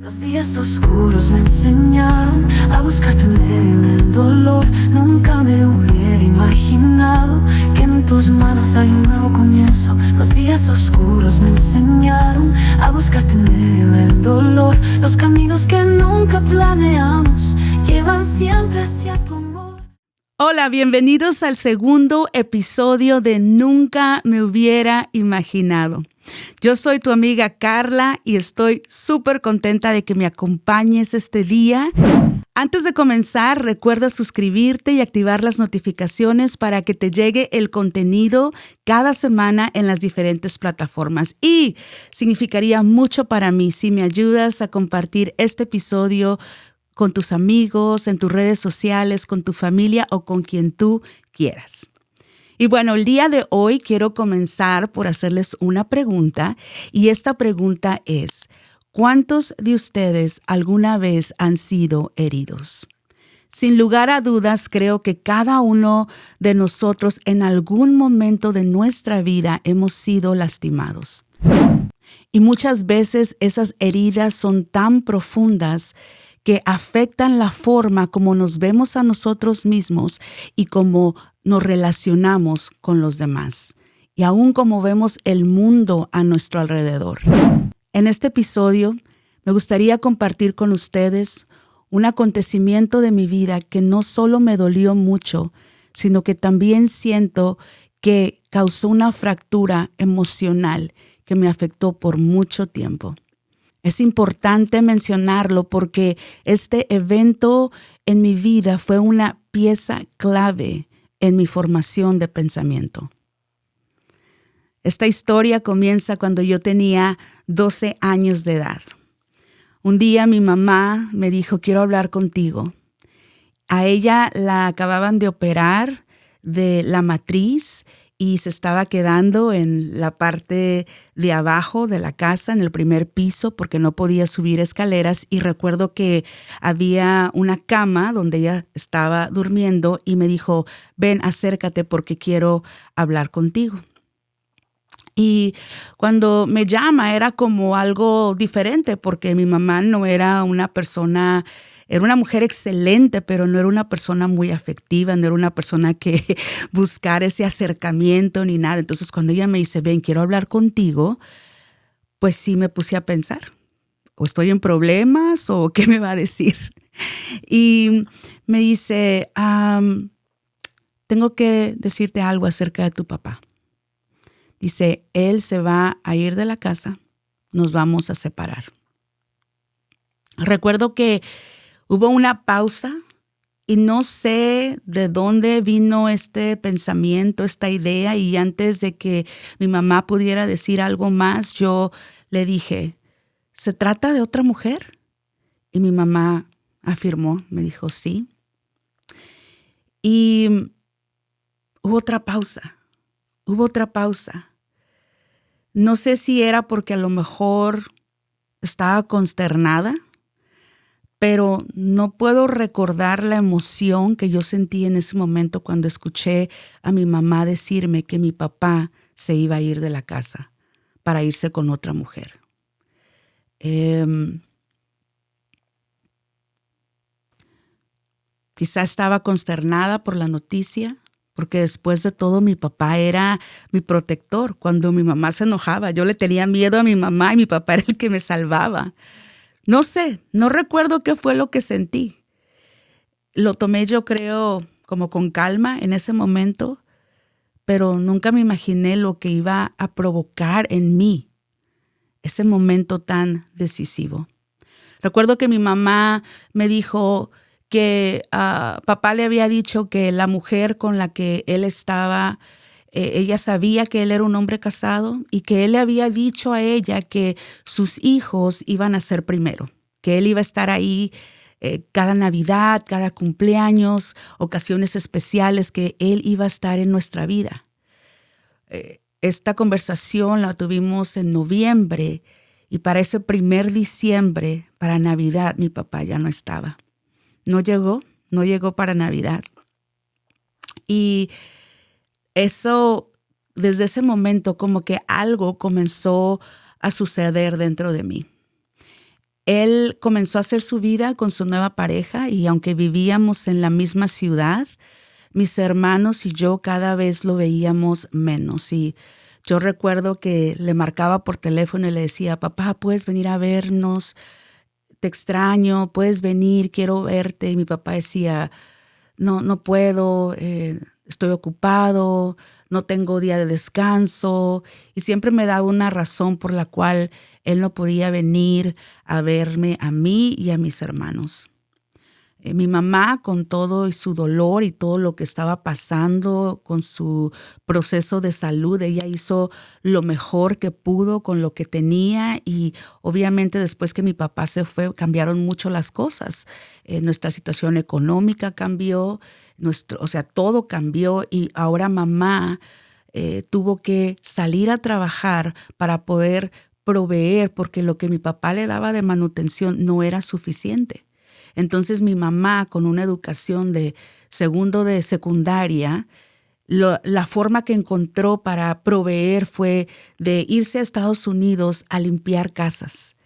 Los días oscuros me enseñaron a buscarte en medio del dolor. Nunca me hubiera imaginado que en tus manos hay un nuevo comienzo. Los días oscuros me enseñaron a buscarte en medio del dolor. Los caminos que nunca planeamos llevan siempre hacia tu amor. Hola, bienvenidos al segundo episodio de Nunca me hubiera imaginado. Yo soy tu amiga Carla y estoy súper contenta de que me acompañes este día. Antes de comenzar, recuerda suscribirte y activar las notificaciones para que te llegue el contenido cada semana en las diferentes plataformas. Y significaría mucho para mí si me ayudas a compartir este episodio con tus amigos, en tus redes sociales, con tu familia o con quien tú quieras. Y bueno, el día de hoy quiero comenzar por hacerles una pregunta y esta pregunta es: ¿cuántos de ustedes alguna vez han sido heridos? Sin lugar a dudas, creo que cada uno de nosotros en algún momento de nuestra vida hemos sido lastimados. Y muchas veces esas heridas son tan profundas que afectan la forma como nos vemos a nosotros mismos y cómo nos relacionamos con los demás, y aún cómo vemos el mundo a nuestro alrededor. En este episodio me gustaría compartir con ustedes un acontecimiento de mi vida que no solo me dolió mucho, sino que también siento que causó una fractura emocional que me afectó por mucho tiempo. Es importante mencionarlo porque este evento en mi vida fue una pieza clave en mi formación de pensamiento. Esta historia comienza cuando yo tenía 12 años de edad. Un día mi mamá me dijo: quiero hablar contigo. A ella la acababan de operar de la matriz y se estaba quedando en la parte de abajo de la casa, en el primer piso, porque no podía subir escaleras. Y recuerdo que había una cama donde ella estaba durmiendo y me dijo: ven, acércate porque quiero hablar contigo. Y cuando me llama era como algo diferente porque mi mamá no era una persona. Era una mujer excelente, pero no era una persona muy afectiva, no era una persona que buscara ese acercamiento ni nada. Entonces, cuando ella me dice: ven, quiero hablar contigo, pues sí me puse a pensar, o estoy en problemas o qué me va a decir. Y me dice: tengo que decirte algo acerca de tu papá. Dice: él se va a ir de la casa, nos vamos a separar. Recuerdo que hubo una pausa y no sé de dónde vino este pensamiento, esta idea, y antes de que mi mamá pudiera decir algo más, yo le dije: ¿se trata de otra mujer? Y mi mamá afirmó, me dijo: sí. Y hubo otra pausa. No sé si era porque a lo mejor estaba consternada, pero no puedo recordar la emoción que yo sentí en ese momento cuando escuché a mi mamá decirme que mi papá se iba a ir de la casa para irse con otra mujer. Quizá estaba consternada por la noticia, porque después de todo mi papá era mi protector. Cuando mi mamá se enojaba, yo le tenía miedo a mi mamá y mi papá era el que me salvaba. No sé, no recuerdo qué fue lo que sentí. Lo tomé, yo creo, como con calma en ese momento, pero nunca me imaginé lo que iba a provocar en mí ese momento tan decisivo. Recuerdo que mi mamá me dijo que papá le había dicho que la mujer con la que él estaba, ella sabía que él era un hombre casado y que él le había dicho a ella que sus hijos iban a ser primero, que él iba a estar ahí cada Navidad, cada cumpleaños, ocasiones especiales, que él iba a estar en nuestra vida. Esta conversación la tuvimos en noviembre y para ese primer diciembre, para Navidad, mi papá ya no estaba. No llegó para Navidad. Y eso, desde ese momento, como que algo comenzó a suceder dentro de mí. Él comenzó a hacer su vida con su nueva pareja y aunque vivíamos en la misma ciudad, mis hermanos y yo cada vez lo veíamos menos. Y yo recuerdo que le marcaba por teléfono y le decía, papá, ¿puedes venir a vernos? Te extraño, puedes venir, quiero verte. Y mi papá decía, no puedo, estoy ocupado, no tengo día de descanso. Y siempre me daba una razón por la cual él no podía venir a verme a mí y a mis hermanos. Mi mamá, con todo y su dolor y todo lo que estaba pasando con su proceso de salud, ella hizo lo mejor que pudo con lo que tenía y obviamente después que mi papá se fue cambiaron mucho las cosas. Nuestra situación económica cambió, todo cambió y ahora mamá tuvo que salir a trabajar para poder proveer porque lo que mi papá le daba de manutención no era suficiente. Entonces mi mamá, con una educación de segundo de secundaria, la forma que encontró para proveer fue de irse a Estados Unidos a limpiar casas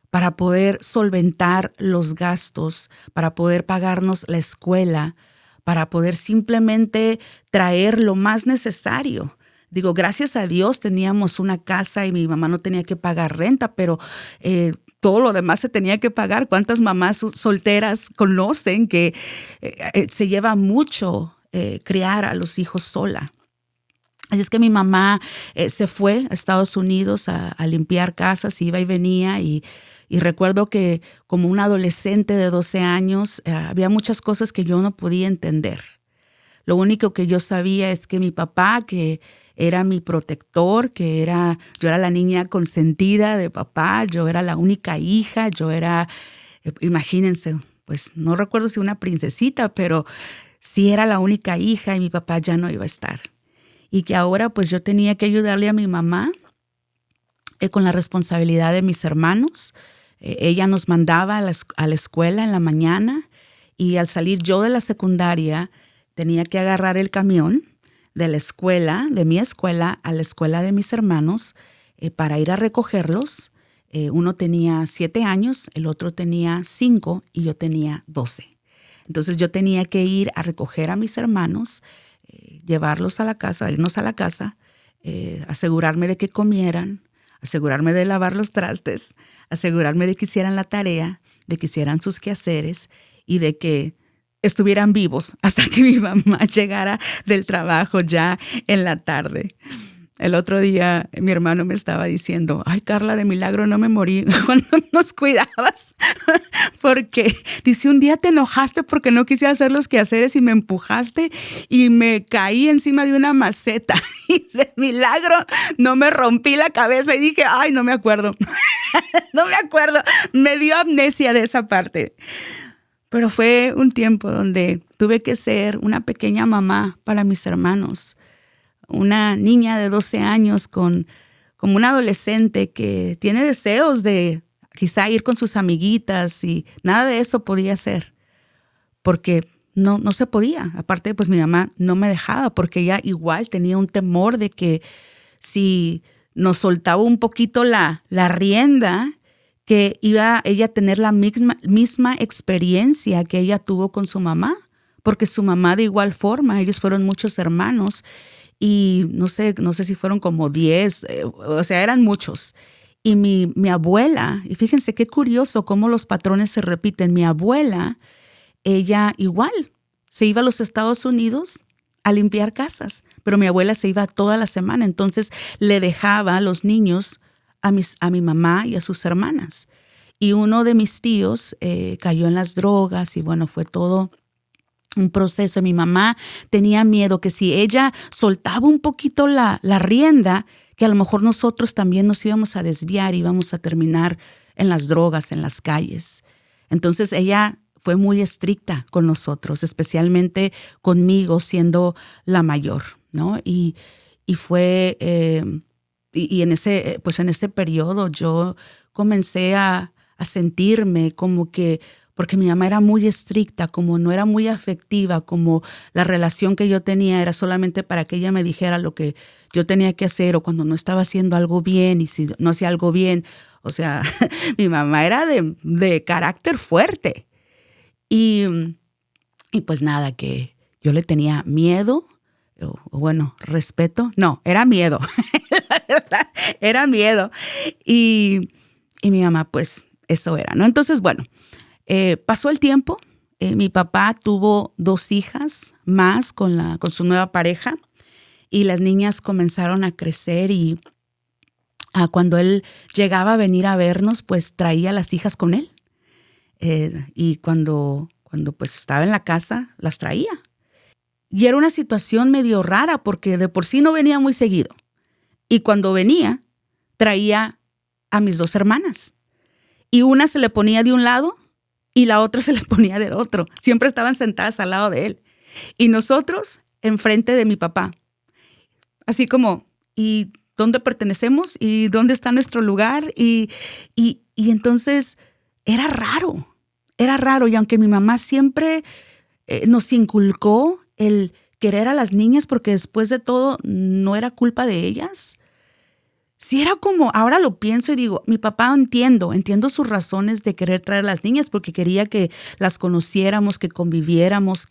para poder solventar los gastos, para poder pagarnos la escuela, para poder simplemente traer lo más necesario. Digo, gracias a Dios teníamos una casa y mi mamá no tenía que pagar renta, pero todo lo demás se tenía que pagar. ¿Cuántas mamás solteras conocen que se lleva mucho criar a los hijos sola? Así es que mi mamá se fue a Estados Unidos a limpiar casas, iba y venía y recuerdo que como una adolescente de 12 años había muchas cosas que yo no podía entender. Lo único que yo sabía es que mi papá, que era mi protector, yo era la niña consentida de papá, yo era la única hija, yo era, imagínense, pues no recuerdo si una princesita, pero sí era la única hija y mi papá ya no iba a estar. Y que ahora pues yo tenía que ayudarle a mi mamá con la responsabilidad de mis hermanos. Ella nos mandaba a la escuela en la mañana y al salir yo de la secundaria tenía que agarrar el camión de la escuela, de mi escuela, a la escuela de mis hermanos para ir a recogerlos. Uno tenía 7 años, el otro tenía 5 y yo tenía 12. Entonces yo tenía que ir a recoger a mis hermanos, llevarlos a la casa, irnos a la casa, asegurarme de que comieran, asegurarme de lavar los trastes, asegurarme de que hicieran la tarea, de que hicieran sus quehaceres y de que estuvieran vivos hasta que mi mamá llegara del trabajo ya en la tarde. El otro día mi hermano me estaba diciendo, ay Carla, de milagro no me morí cuando nos cuidabas, porque dice, un día te enojaste porque no quise hacer los quehaceres y me empujaste y me caí encima de una maceta y de milagro no me rompí la cabeza y dije, ay, no me acuerdo, me dio amnesia de esa parte. Pero fue un tiempo donde tuve que ser una pequeña mamá para mis hermanos, una niña de 12 años como una adolescente que tiene deseos de quizá ir con sus amiguitas y nada de eso podía hacer porque no se podía. Aparte, pues mi mamá no me dejaba porque ella igual tenía un temor de que si nos soltaba un poquito la rienda, que iba ella a tener la misma experiencia que ella tuvo con su mamá, porque su mamá de igual forma, ellos fueron muchos hermanos y no sé si fueron como 10, o sea, eran muchos. Y mi abuela, y fíjense qué curioso cómo los patrones se repiten, mi abuela, ella igual, se iba a los Estados Unidos a limpiar casas, pero mi abuela se iba toda la semana, entonces le dejaba a los niños a mi mamá y a sus hermanas. Y uno de mis tíos cayó en las drogas y bueno, fue todo un proceso. Mi mamá tenía miedo que si ella soltaba un poquito la rienda, que a lo mejor nosotros también nos íbamos a desviar y íbamos a terminar en las drogas, en las calles. Entonces ella fue muy estricta con nosotros, especialmente conmigo siendo la mayor, ¿no? Y fue... Y en ese periodo yo comencé a sentirme como que porque mi mamá era muy estricta, como no era muy afectiva, como la relación que yo tenía era solamente para que ella me dijera lo que yo tenía que hacer o cuando no estaba haciendo algo bien y si no hacía algo bien. O sea, mi mamá era de carácter fuerte. Y, y pues nada, que yo le tenía miedo, o bueno, respeto. No, era miedo, la verdad, era miedo. Y mi mamá, pues eso era, ¿no? Entonces, bueno, pasó el tiempo. Mi papá tuvo 2 hijas más con su nueva pareja y las niñas comenzaron a crecer y cuando él llegaba a venir a vernos, pues traía a las hijas con él. Y cuando pues estaba en la casa, las traía. Y era una situación medio rara porque de por sí no venía muy seguido. Y cuando venía, traía a mis 2 hermanas. Y una se le ponía de un lado y la otra se le ponía del otro. Siempre estaban sentadas al lado de él. Y nosotros enfrente de mi papá. Así como, ¿y dónde pertenecemos? ¿Y dónde está nuestro lugar? Y entonces era raro. Era raro. Y aunque mi mamá siempre nos inculcó el querer a las niñas porque después de todo no era culpa de ellas, sí era como, ahora lo pienso y digo, mi papá entiendo sus razones de querer traer a las niñas porque quería que las conociéramos, que conviviéramos,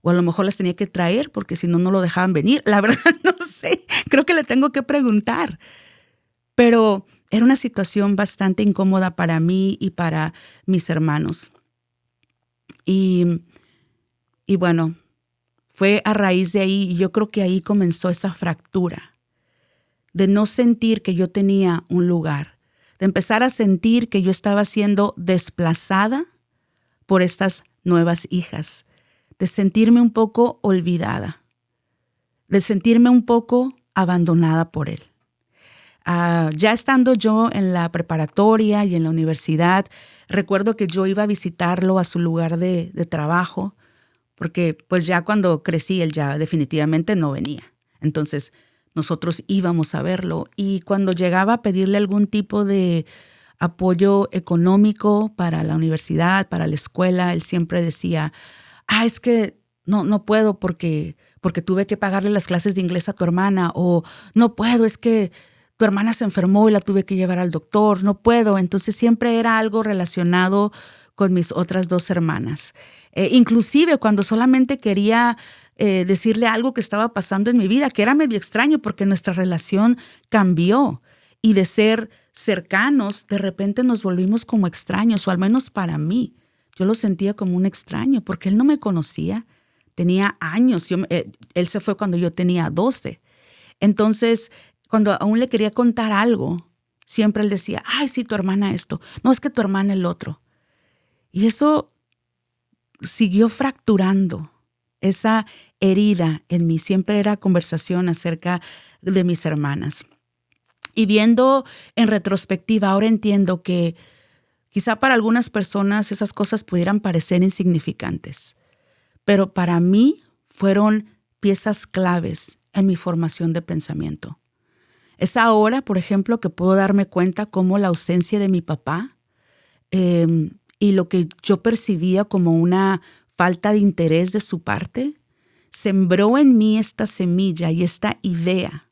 o a lo mejor las tenía que traer porque si no, no lo dejaban venir. La verdad no sé, creo que le tengo que preguntar. Pero era una situación bastante incómoda para mí y para mis hermanos. Y bueno, fue a raíz de ahí, y yo creo que ahí comenzó esa fractura de no sentir que yo tenía un lugar, de empezar a sentir que yo estaba siendo desplazada por estas nuevas hijas, de sentirme un poco olvidada, de sentirme un poco abandonada por él. Ya estando yo en la preparatoria y en la universidad, recuerdo que yo iba a visitarlo a su lugar de trabajo, porque pues ya cuando crecí él ya definitivamente no venía. Entonces nosotros íbamos a verlo y cuando llegaba a pedirle algún tipo de apoyo económico para la universidad, para la escuela, él siempre decía, es que no puedo porque tuve que pagarle las clases de inglés a tu hermana, o no puedo, es que tu hermana se enfermó y la tuve que llevar al doctor, no puedo. Entonces siempre era algo relacionado con mis otras 2 hermanas. Inclusive cuando solamente quería decirle algo que estaba pasando en mi vida, que era medio extraño porque nuestra relación cambió y de ser cercanos, de repente nos volvimos como extraños, o al menos para mí. Yo lo sentía como un extraño porque él no me conocía, tenía años, él se fue cuando yo tenía 12. Entonces, cuando aún le quería contar algo, siempre él decía, sí, tu hermana esto, no, es que tu hermana el otro. Y eso siguió fracturando esa herida en mí. Siempre era conversación acerca de mis hermanas. Y viendo en retrospectiva, ahora entiendo que quizá para algunas personas esas cosas pudieran parecer insignificantes, pero para mí fueron piezas claves en mi formación de pensamiento. Es ahora, por ejemplo, que puedo darme cuenta cómo la ausencia de mi papá y lo que yo percibía como una falta de interés de su parte, sembró en mí esta semilla y esta idea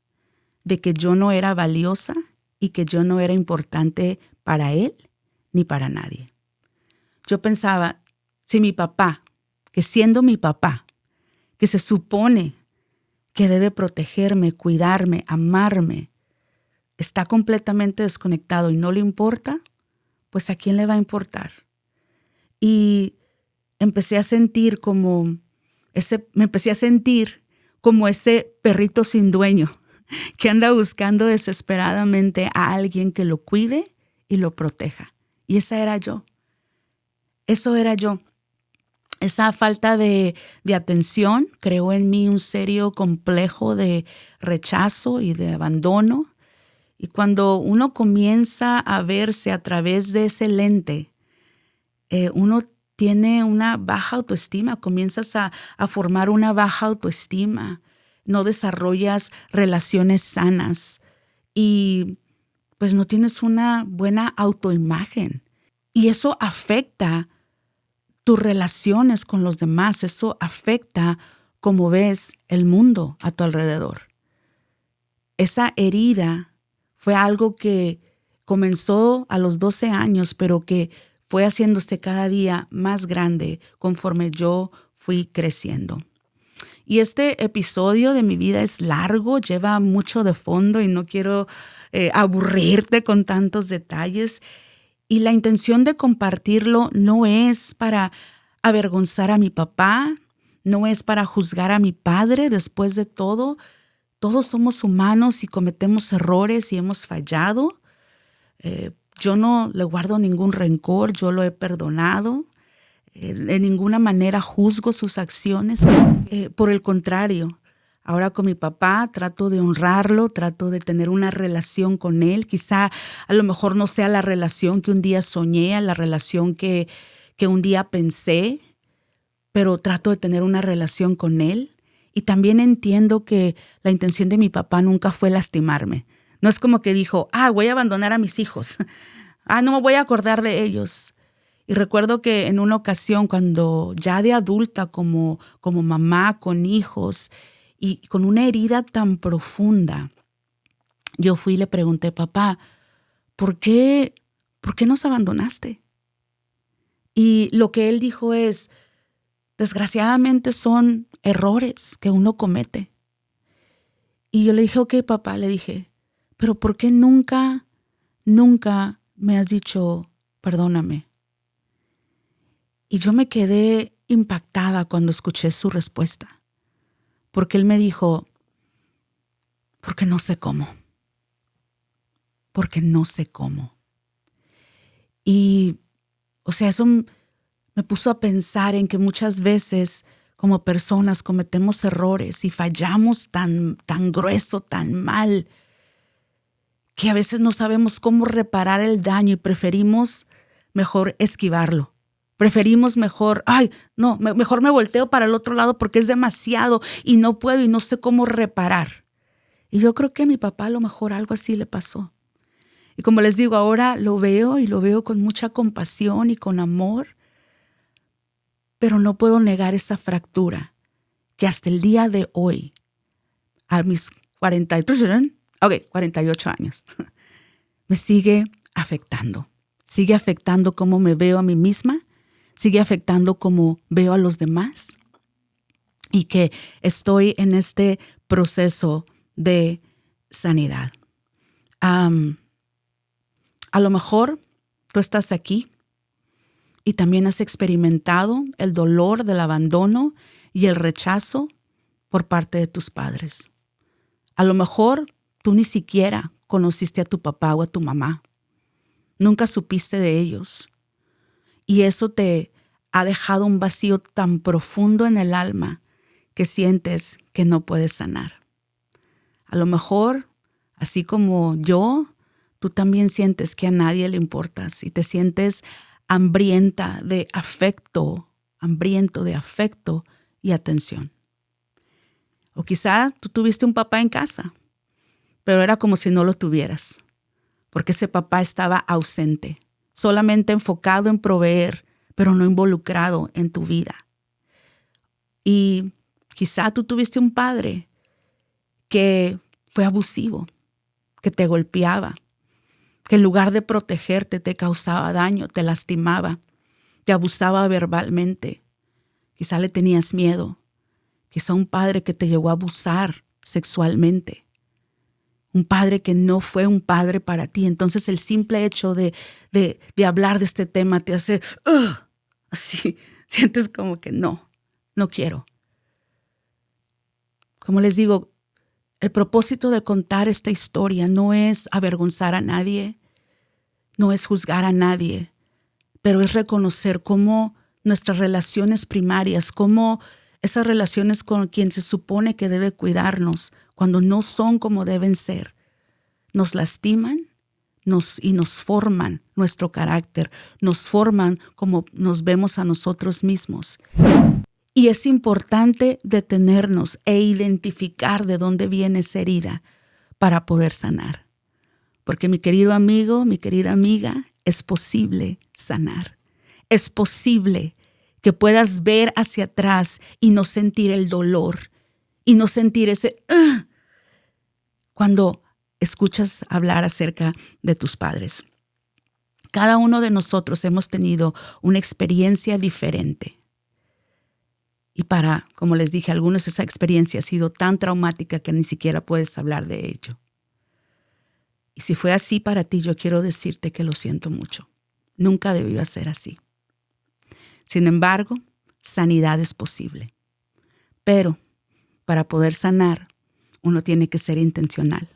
de que yo no era valiosa y que yo no era importante para él ni para nadie. Yo pensaba, si mi papá, que siendo mi papá, que se supone que debe protegerme, cuidarme, amarme, está completamente desconectado y no le importa, pues ¿a quién le va a importar? Y empecé a sentir como ese perrito sin dueño que anda buscando desesperadamente a alguien que lo cuide y lo proteja. Y esa era yo. Eso era yo. Esa falta de atención creó en mí un serio complejo de rechazo y de abandono. Y cuando uno comienza a verse a través de ese lente, uno tiene una baja autoestima, comienzas a formar una baja autoestima, no desarrollas relaciones sanas y pues no tienes una buena autoimagen. Y eso afecta tus relaciones con los demás. Eso afecta cómo ves el mundo a tu alrededor. Esa herida fue algo que comenzó a los 12 años, pero que fue haciéndose cada día más grande conforme yo fui creciendo. Y este episodio de mi vida es largo, lleva mucho de fondo y no quiero aburrirte con tantos detalles. Y la intención de compartirlo no es para avergonzar a mi papá, no es para juzgar a mi padre. Después de todo, todos somos humanos y cometemos errores y hemos fallado. Yo no le guardo ningún rencor, yo lo he perdonado. De ninguna manera juzgo sus acciones. Por el contrario, ahora con mi papá trato de honrarlo, trato de tener una relación con él. Quizá a lo mejor no sea la relación que un día soñé, la relación que un día pensé, pero trato de tener una relación con él. Y también entiendo que la intención de mi papá nunca fue lastimarme. No es como que dijo, voy a abandonar a mis hijos. No me voy a acordar de ellos. Y recuerdo que en una ocasión, cuando ya de adulta como mamá, con hijos y con una herida tan profunda, yo fui y le pregunté, papá, ¿por qué nos abandonaste? Y lo que él dijo es, desgraciadamente son errores que uno comete. Y yo le dije, ok, papá, le dije, pero ¿por qué nunca me has dicho perdóname? Y yo me quedé impactada cuando escuché su respuesta, porque él me dijo, porque no sé cómo. Porque no sé cómo. Y, eso me puso a pensar en que muchas veces como personas cometemos errores y fallamos tan grueso, tan mal, que a veces no sabemos cómo reparar el daño y preferimos mejor esquivarlo. Preferimos mejor me volteo para el otro lado porque es demasiado y no puedo y no sé cómo reparar. Y yo creo que a mi papá a lo mejor algo así le pasó. Y como les digo, ahora lo veo con mucha compasión y con amor, pero no puedo negar esa fractura que hasta el día de hoy, a mis 48 años, me sigue afectando. Sigue afectando cómo me veo a mí misma, sigue afectando cómo veo a los demás y que estoy en este proceso de sanidad. A lo mejor tú estás aquí y también has experimentado el dolor del abandono y el rechazo por parte de tus padres. A lo mejor tú ni siquiera conociste a tu papá o a tu mamá. Nunca supiste de ellos. Y eso te ha dejado un vacío tan profundo en el alma que sientes que no puedes sanar. A lo mejor, así como yo, tú también sientes que a nadie le importas y te sientes hambriento de afecto y atención. O quizá tú tuviste un papá en casa, pero era como si no lo tuvieras, porque ese papá estaba ausente, solamente enfocado en proveer, pero no involucrado en tu vida. Y quizá tú tuviste un padre que fue abusivo, que te golpeaba, que en lugar de protegerte te causaba daño, te lastimaba, te abusaba verbalmente. Quizá le tenías miedo. Quizá un padre que te llegó a abusar sexualmente. Un padre que no fue un padre para ti. Entonces el simple hecho de hablar de este tema te hace, así, sientes como que no quiero. Como les digo, el propósito de contar esta historia no es avergonzar a nadie, no es juzgar a nadie, pero es reconocer cómo nuestras relaciones primarias, cómo esas relaciones con quien se supone que debe cuidarnos, cuando no son como deben ser, nos lastiman y nos forman nuestro carácter, nos forman como nos vemos a nosotros mismos. Y es importante detenernos e identificar de dónde viene esa herida para poder sanar. Porque mi querido amigo, mi querida amiga, es posible sanar. Es posible que puedas ver hacia atrás y no sentir el dolor y no sentir ese cuando escuchas hablar acerca de tus padres. Cada uno de nosotros hemos tenido una experiencia diferente. Y como les dije, algunos esa experiencia ha sido tan traumática que ni siquiera puedes hablar de ello. Y si fue así para ti, yo quiero decirte que lo siento mucho. Nunca debió ser así. Sin embargo, sanidad es posible. Pero para poder sanar, uno tiene que ser intencional.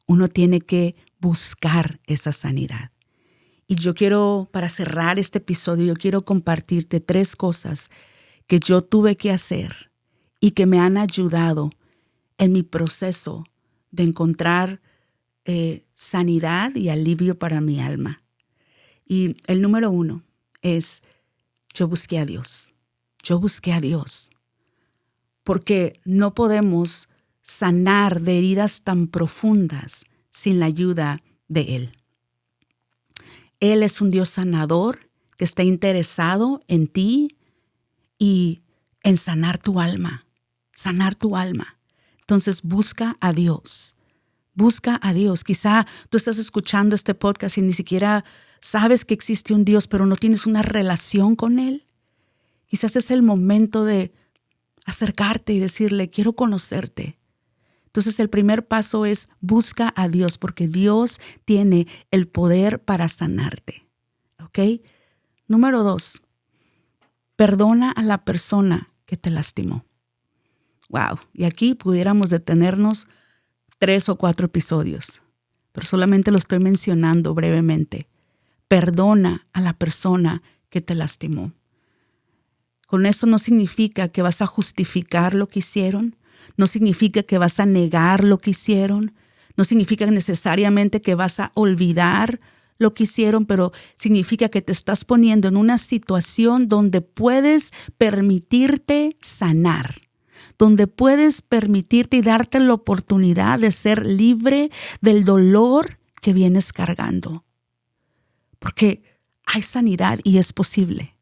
Uno tiene que buscar esa sanidad. Y yo quiero, para cerrar este episodio, yo quiero compartirte 3 cosas que yo tuve que hacer y que me han ayudado en mi proceso de encontrar sanidad y alivio para mi alma. Y el número 1 es, yo busqué a Dios. Yo busqué a Dios. Porque no podemos sanar de heridas tan profundas sin la ayuda de Él. Él es un Dios sanador que está interesado en ti y en sanar tu alma. Sanar tu alma. Entonces busca a Dios. Busca a Dios. Quizá tú estás escuchando este podcast y ni siquiera sabes que existe un Dios, pero no tienes una relación con Él. Quizás es el momento de acercarte y decirle, quiero conocerte. Entonces el primer paso es busca a Dios, porque Dios tiene el poder para sanarte. ¿Ok? Número 2, perdona a la persona que te lastimó. Wow, y aquí pudiéramos detenernos 3 o 4 episodios, pero solamente lo estoy mencionando brevemente. Perdona a la persona que te lastimó. Con eso no significa que vas a justificar lo que hicieron, no significa que vas a negar lo que hicieron, no significa necesariamente que vas a olvidar lo que hicieron, pero significa que te estás poniendo en una situación donde puedes permitirte sanar, donde puedes permitirte y darte la oportunidad de ser libre del dolor que vienes cargando. Porque hay sanidad y es posible.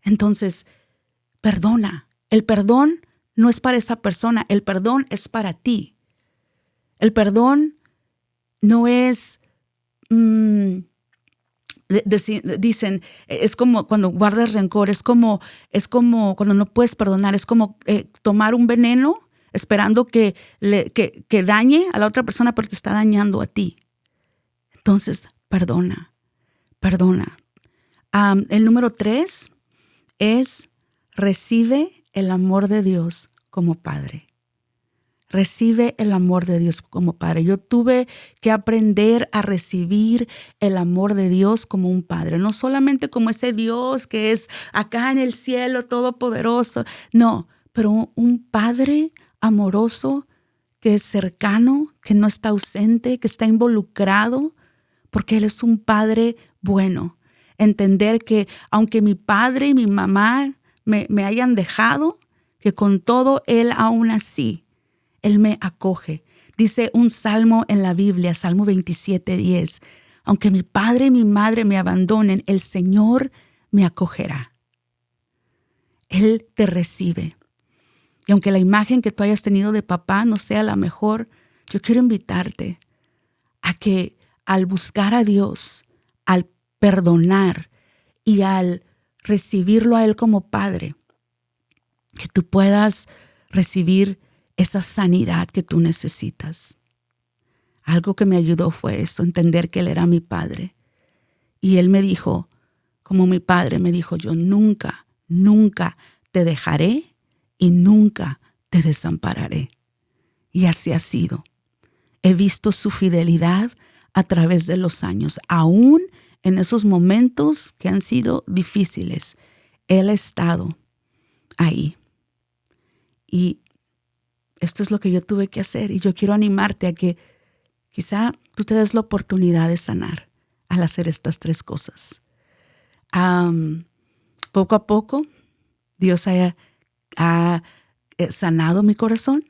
Entonces, perdona. El perdón no es para esa persona, el perdón es para ti. El perdón no es, dicen, es como cuando guardas rencor, es como cuando no puedes perdonar, es como tomar un veneno esperando que dañe a la otra persona, pero te está dañando a ti. Entonces, perdona. El número 3 es recibe el amor de Dios como Padre. Recibe el amor de Dios como Padre. Yo tuve que aprender a recibir el amor de Dios como un Padre. No solamente como ese Dios que es acá en el cielo todopoderoso. No, pero un Padre amoroso que es cercano, que no está ausente, que está involucrado, porque Él es un Padre bueno. Entender que aunque mi padre y mi mamá me hayan dejado, que con todo Él aún así, Él me acoge. Dice un salmo en la Biblia, Salmo 27:10, aunque mi padre y mi madre me abandonen, el Señor me acogerá. Él te recibe. Y aunque la imagen que tú hayas tenido de papá no sea la mejor, yo quiero invitarte a que al buscar a Dios, al perdonar y al recibirlo a Él como Padre, que tú puedas recibir esa sanidad que tú necesitas. Algo que me ayudó fue eso, entender que Él era mi Padre. Y Él me dijo, como mi Padre me dijo, yo nunca te dejaré y nunca te desampararé. Y así ha sido. He visto su fidelidad a través de los años, aún en esos momentos que han sido difíciles. Él ha estado ahí. Y esto es lo que yo tuve que hacer. Y yo quiero animarte a que quizá tú te des la oportunidad de sanar al hacer estas 3 cosas. Poco a poco, Dios ha sanado mi corazón.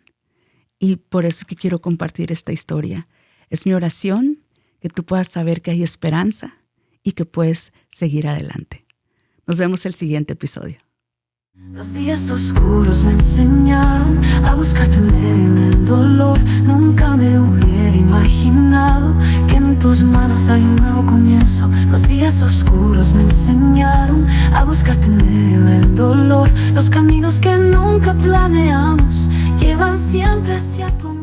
Y por eso es que quiero compartir esta historia. Es mi oración que tú puedas saber que hay esperanza y que puedes seguir adelante. Nos vemos el siguiente episodio. Los días oscuros me enseñaron a buscarte en medio del dolor. Nunca me hubiera imaginado que en tus manos hay un nuevo comienzo. Los días oscuros me enseñaron a buscarte en medio del dolor. Los caminos que nunca planeamos llevan siempre hacia tu amor.